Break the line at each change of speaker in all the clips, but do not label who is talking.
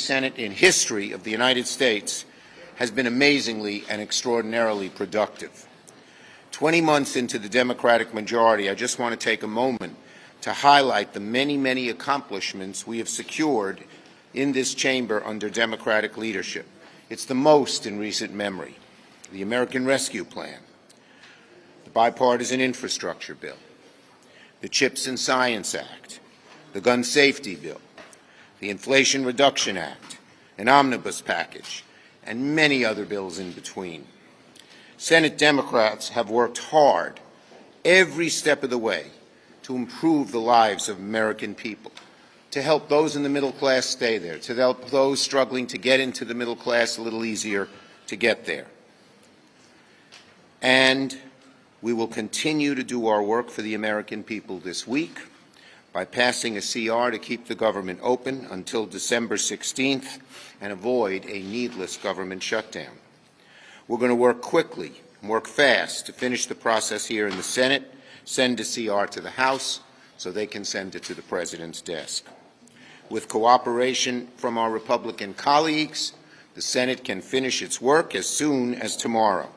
Senate in history of the United States has been amazingly and extraordinarily productive. 20 months into the Democratic majority, I just want to take a moment to highlight the many, many accomplishments we have secured in this chamber under Democratic leadership. It's the most in recent memory. The American Rescue Plan, the Bipartisan Infrastructure Bill, the CHIPS and Science Act, the Gun Safety Bill, the Inflation Reduction Act, an omnibus package, and many other bills in between. Senate Democrats have worked hard every step of the way to improve the lives of American people, to help those in the middle class stay there, to help those struggling to get into the middle class a little easier to get there. And we will continue to do our work for the American people this week by passing a CR to keep the government open until December 16th and avoid a needless government shutdown. We're going to work quickly, work fast to finish the process here in the Senate, send a CR to the House so they can send it to the President's desk. With cooperation from our Republican colleagues, the Senate can finish its work as soon as tomorrow.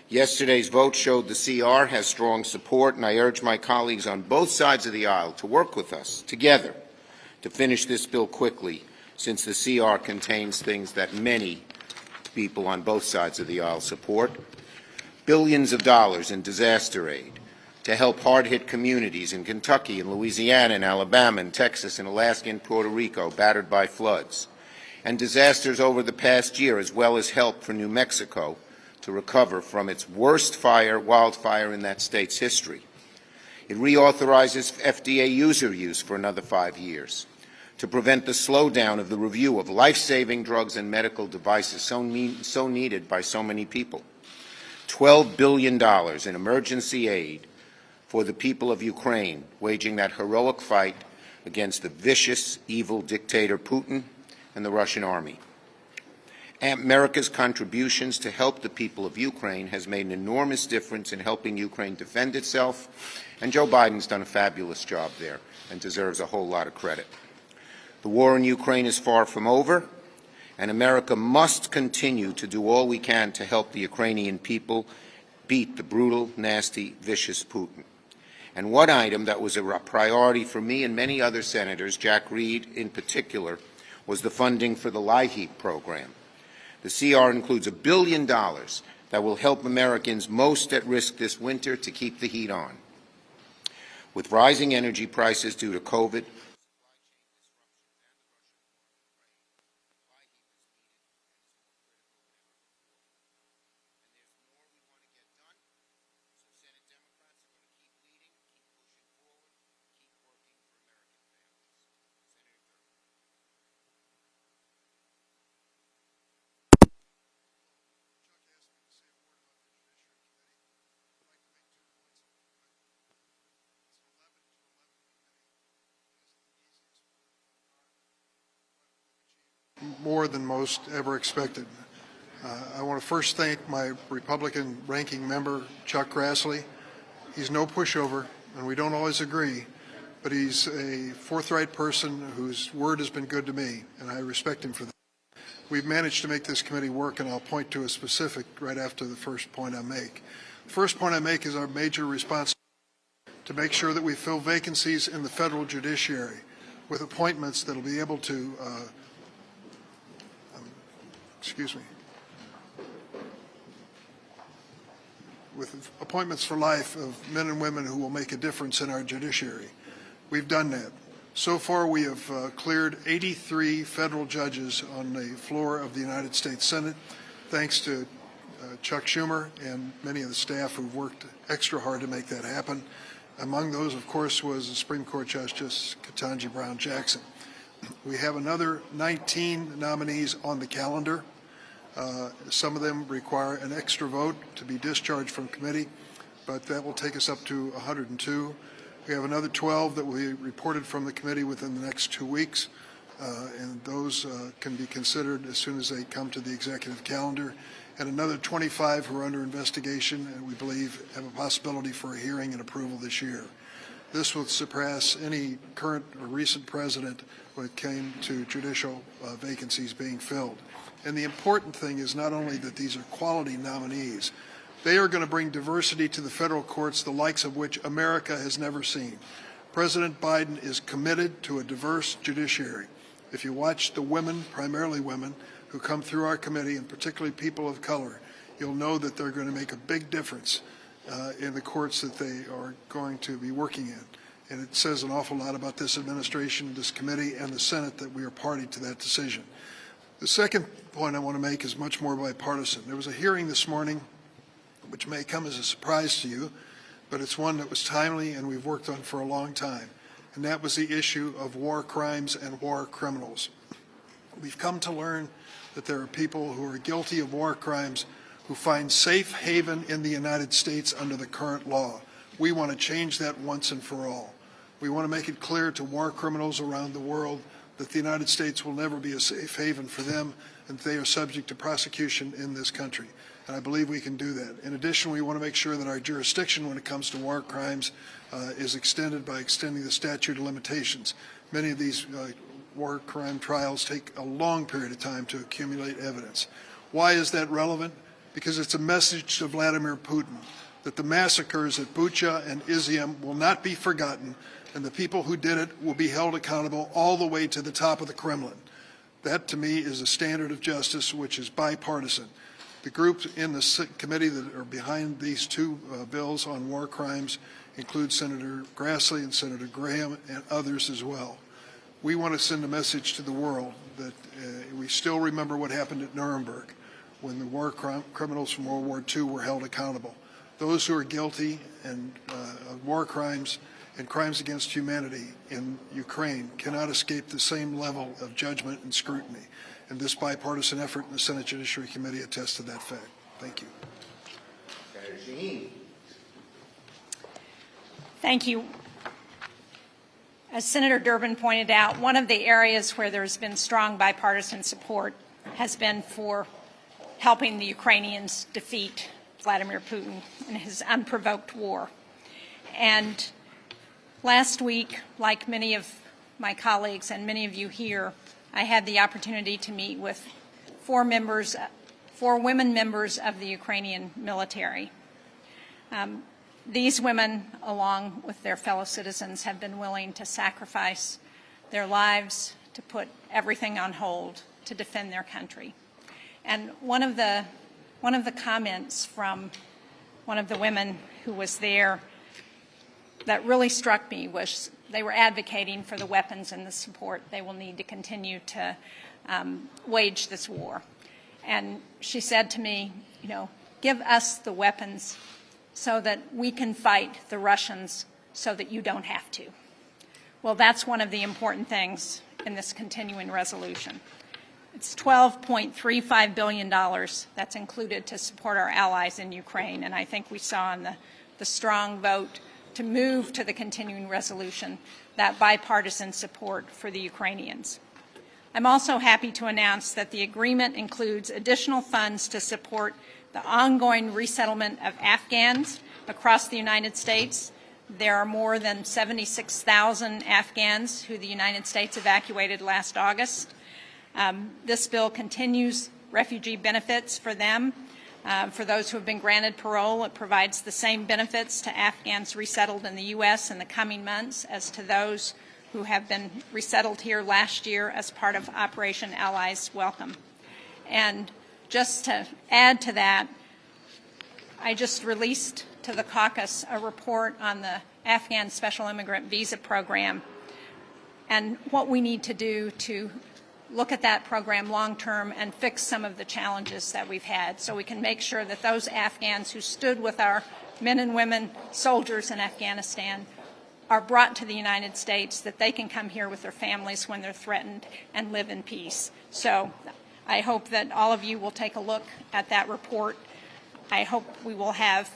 Yesterday's vote showed the CR has strong support, and I urge my colleagues on both sides of the aisle to work with us together to finish this bill quickly, since the CR contains things that many people on both sides of the aisle support. Billions of dollars in disaster aid to help hard-hit communities in Kentucky and Louisiana and Alabama and Texas and Alaska and Puerto Rico battered by floods, and disasters over the past year, as well as help for New Mexico to recover from its worst wildfire in that state's history. It reauthorizes FDA user use for another 5 years to prevent the slowdown of the review of life-saving drugs and medical devices so needed by so many people. $12 billion in emergency aid for the people of Ukraine, waging that heroic fight against the vicious, evil dictator Putin and the Russian army. America's contributions to help the people of Ukraine has made an enormous difference in helping Ukraine defend itself, and Joe Biden's done a fabulous job there and deserves a whole lot of credit. The war in Ukraine is far from over, and America must continue to do all we can to help the Ukrainian people beat the brutal, nasty, vicious Putin. And one item that was a priority for me and many other senators, Jack Reed in particular, was the funding for the LIHEAP program. The CR includes $1 billion that will help Americans most at risk this winter to keep the heat on. With rising energy prices due to COVID,
more than most ever expected. I want to first thank my Republican ranking member, Chuck Grassley. He's no pushover, and we don't always agree, but he's a forthright person whose word has been good to me, and I respect him for that. We've managed to make this committee work, and I'll point to a specific right after the first point I make. The first point I make is our major responsibility to make sure that we fill vacancies in the federal judiciary with appointments that will be able to with appointments for life of men and women who will make a difference in our judiciary. We've done that. So far, we have cleared 83 federal judges on the floor of the United States Senate, thanks to Chuck Schumer and many of the staff who've worked extra hard to make that happen. Among those, of course, was the Supreme Court Justice Ketanji Brown Jackson. We have another 19 nominees on the calendar. Some of them require an extra vote to be discharged from committee, but that will take us up to 102. We have another 12 that will be reported from the committee within the next 2 weeks, and those can be considered as soon as they come to the executive calendar. And another 25 who are under investigation and we believe have a possibility for a hearing and approval this year. this would surpass any current or recent president when it came to judicial vacancies being filled. And the important thing is not only that these are quality nominees, they are going to bring diversity to the federal courts, the likes of which America has never seen. President Biden is committed to a diverse judiciary. If you watch the women, primarily women, who come through our committee, and particularly people of color, you'll know that they're going to make a big difference in the courts that they are going to be working in. And it says an awful lot about this administration, this committee, and the Senate that we are party to that decision. The second point I want to make is much more bipartisan. There was a hearing this morning which may come as a surprise to you, but it's one that was timely and we've worked on for a long time, and that was the issue of war crimes and war criminals. We've come to learn that there are people who are guilty of war crimes who find safe haven in the United States under the current law. We want to change that once and for all. We want to make it clear to war criminals around the world that the United States will never be a safe haven for them and they are subject to prosecution in this country. And I believe we can do that. In addition, we want to make sure that our jurisdiction when it comes to war crimes is extended by extending the statute of limitations. Many of these war crime trials take a long period of time to accumulate evidence. Why is that relevant? Because it's a message to Vladimir Putin that the massacres at Bucha and Izium will not be forgotten, and the people who did it will be held accountable all the way to the top of the Kremlin. That, to me, is a standard of justice which is bipartisan. The groups in the committee that are behind these two bills on war crimes include Senator Grassley and Senator Graham and others as well. We want to send a message to the world that we still remember what happened at Nuremberg when the war criminals from World War II were held accountable. Those who are guilty of war crimes and crimes against humanity in Ukraine cannot escape the same level of judgment and scrutiny. And this bipartisan effort in the Senate Judiciary Committee attests to that fact. Thank you.
Senator Shaheen.
Thank you. As Senator Durbin pointed out, one of the areas where there's been strong bipartisan support has been for helping the Ukrainians defeat Vladimir Putin in his unprovoked war. And last week, like many of my colleagues and many of you here, I had the opportunity to meet with four women members of the Ukrainian military. These women, along with their fellow citizens, have been willing to sacrifice their lives, to put everything on hold, to defend their country. And one of the comments from one of the women who was there that really struck me was they were advocating for the weapons and the support they will need to continue to wage this war. And she said to me, you know, give us the weapons so that we can fight the Russians so that you don't have to. Well, that's one of the important things in this continuing resolution. It's $12.35 billion that's included to support our allies in Ukraine, and I think we saw in the strong vote to move to the continuing resolution that bipartisan support for the Ukrainians. I'm also happy to announce that the agreement includes additional funds to support the ongoing resettlement of Afghans across the United States. There are more than 76,000 Afghans who the United States evacuated last August. This bill continues refugee benefits for them. For those who have been granted parole, it provides the same benefits to Afghans resettled in the U.S. in the coming months as to those who have been resettled here last year as part of Operation Allies Welcome. And just to add to that, I just released to the caucus a report on the Afghan Special Immigrant Visa Program and what we need to do to look at that program long-term and fix some of the challenges that we've had so we can make sure that those Afghans who stood with our men and women soldiers in Afghanistan are brought to the United States, that they can come here with their families when they're threatened and live in peace. So I hope that all of you will take a look at that report. I hope we will have,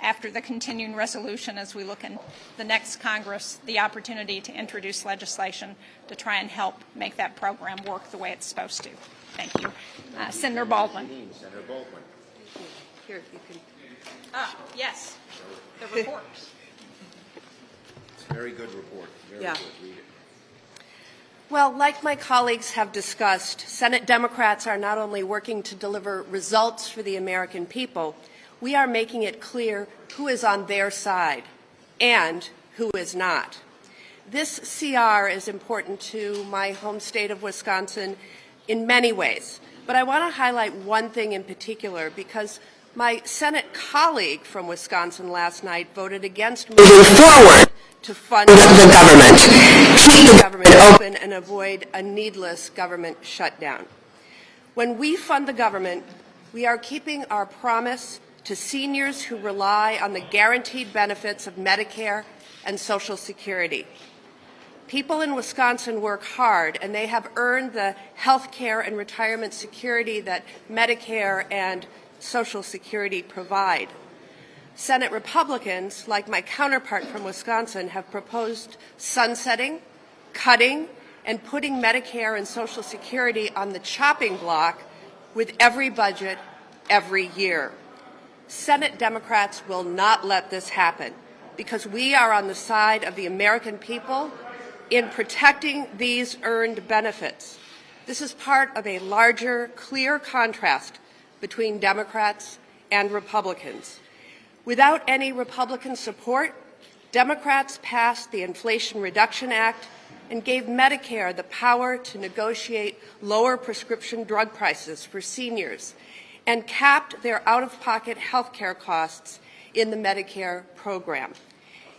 after the continuing resolution, as we look in the next Congress, the opportunity to introduce legislation to try and help make that program work the way it's supposed to. Thank you. Senator Baldwin.
Senator Baldwin.
Here, you can.
Yes, the report.
Very good report. Very good. Read it.
Well, like my colleagues have discussed, Senate Democrats are not only working to deliver results for the American people, we are making it clear who is on their side and who is not. This CR is important to my home state of Wisconsin in many ways, but I want to highlight one thing in particular because my Senate colleague from Wisconsin last night voted against moving forward to fund the government, keep the government open, and avoid a needless government shutdown. When we fund the government, we are keeping our promise to seniors who rely on the guaranteed benefits of Medicare and Social Security. People in Wisconsin work hard, and they have earned the health care and retirement security that Medicare and Social Security provide. Senate Republicans, like my counterpart from Wisconsin, have proposed sunsetting, cutting, and putting Medicare and Social Security on the chopping block with every budget every year. Senate Democrats will not let this happen because we are on the side of the American people in protecting these earned benefits. This is part of a larger, clear contrast between Democrats and Republicans. Without any Republican support, Democrats passed the Inflation Reduction Act and gave Medicare the power to negotiate lower prescription drug prices for seniors and capped their out-of-pocket health care costs in the Medicare program.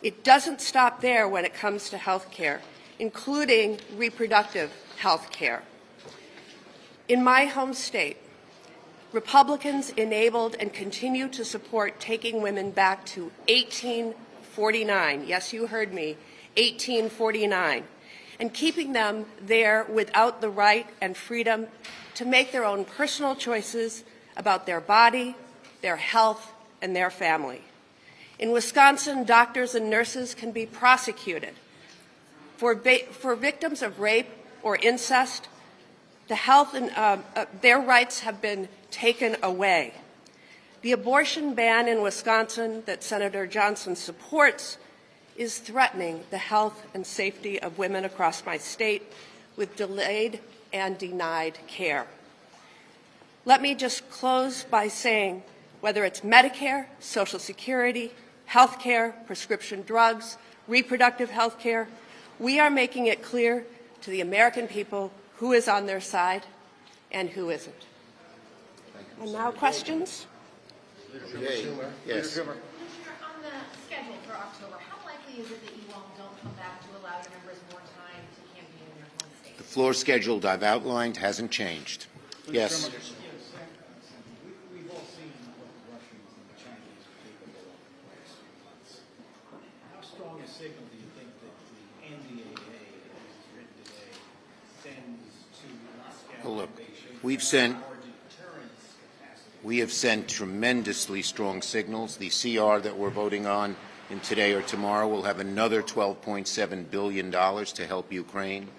It doesn't stop there when it comes to health care, including reproductive health care. In my home state, Republicans enabled and continue to support taking women back to 1849. Yes, you heard me, 1849. And keeping them there without the right and freedom to make their own personal choices about their body, their health, and their family. In Wisconsin, doctors and nurses can be prosecuted. For victims of rape or incest, the health and their rights have been taken away. The abortion ban in Wisconsin that Senator Johnson supports is threatening the health and safety of women across my state with delayed and denied care. Let me just close by saying, whether it's Medicare, Social Security, health care, prescription drugs, reproductive health care, we are making it clear to the American people who is on their side and who isn't. And now questions?
Okay. Yes.
On the schedule for October, how likely is it that you all don't come back to allow your members more time to campaign in your home state?
The floor schedule I've outlined hasn't changed. Yes.
We've all seen what the Russians and the Chinese are capable of in the last 3 months. How strong a signal do you think that the NDAA, as it's written today, sends to Moscow?
Well, look, we have sent tremendously strong signals. The CR that we're voting on in today or tomorrow will have another $12.7 billion to help Ukraine.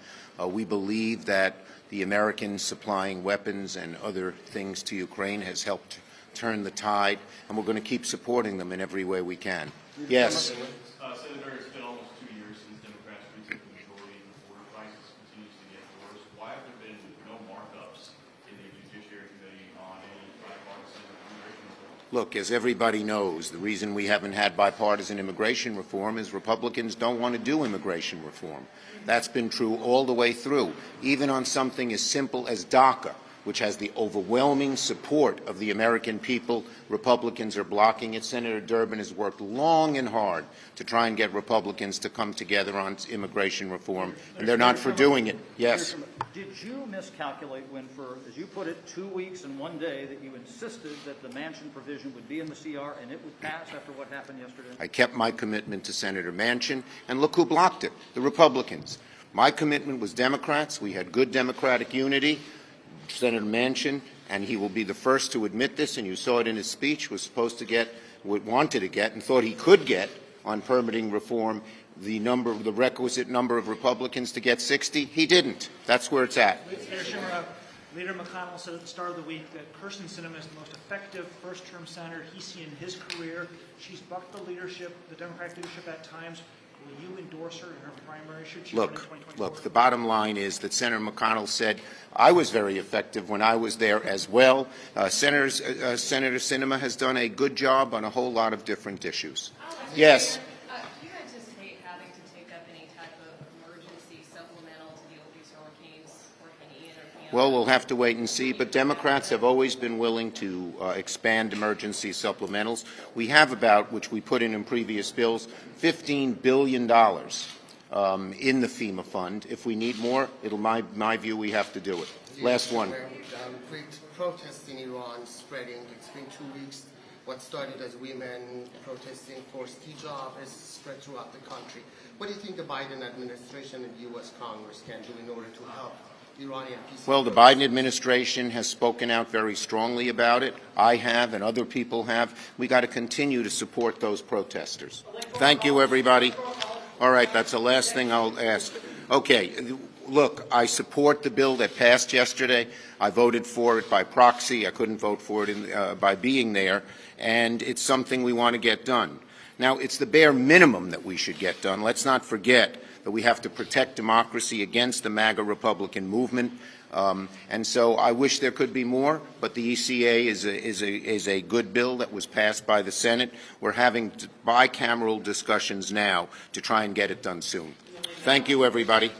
We believe that the Americans supplying weapons and other things to Ukraine has helped turn the tide, and we're going to keep supporting them in every way we can. Yes.
Senator, it's been almost 2 years since Democrats retook the majority and the border crisis continues to get worse. Why have there been no markups in the Judiciary Committee on any bipartisan immigration reform?
Look, as everybody knows, the reason we haven't had bipartisan immigration reform is Republicans don't want to do immigration reform. That's been true all the way through, even on something as simple as DACA, which has the overwhelming support of the American people. Republicans are blocking it. Senator Durbin has worked long and hard to try and get Republicans to come together on immigration reform, and they're not for doing it. Yes.
Did you miscalculate when, for, as you put it, 2 weeks and 1 day, that you insisted that the Manchin provision would be in the CR and it would pass after what happened yesterday?
I kept my commitment to Senator Manchin, and look who blocked it, the Republicans. My commitment was Democrats. We had good Democratic unity. Senator Manchin, and he will be the first to admit this, and you saw it in his speech, was supposed to get, wanted to get, and thought he could get on permitting reform the requisite number of Republicans to get 60. He didn't. That's where it's at.
Leader McConnell said at the start of the week that Kirsten Sinema is the most effective first-term senator he's seen in his career. She's bucked the leadership, the Democratic leadership at times. Will you endorse her in her primary should she run in
Look,
2024?
the bottom line is that Senator McConnell said I was very effective when I was there as well. Senator Sinema has done a good job on a whole lot of different issues. Yes.
Do you anticipate having to take up any type of emergency supplemental to deal with these hurricanes, Hurricane Ian or Fiona?
Well, we'll have to wait and see, but Democrats have always been willing to expand emergency supplementals. We have about, which we put in previous bills, $15 billion in the FEMA fund. If we need more, my view, we have to do it. Last one.
With protests in Iran spreading, it's been 2 weeks. What started as women protesting for hijab has spread throughout the country. What do you think the Biden administration and the U.S. Congress can do in order to help Iranian peace?
Well, the Biden administration has spoken out very strongly about it. I have, and other people have. We got to continue to support those protesters. Thank you, everybody. All right, that's the last thing I'll ask. Okay, look, I support the bill that passed yesterday. I voted for it by proxy. I couldn't vote for it by being there, and it's something we want to get done. Now, it's the bare minimum that we should get done. Let's not forget that we have to protect democracy against the MAGA Republican movement. And so I wish there could be more, but the ECA is a good bill that was passed by the Senate. We're having bicameral discussions now to try and get it done soon. Thank you, everybody.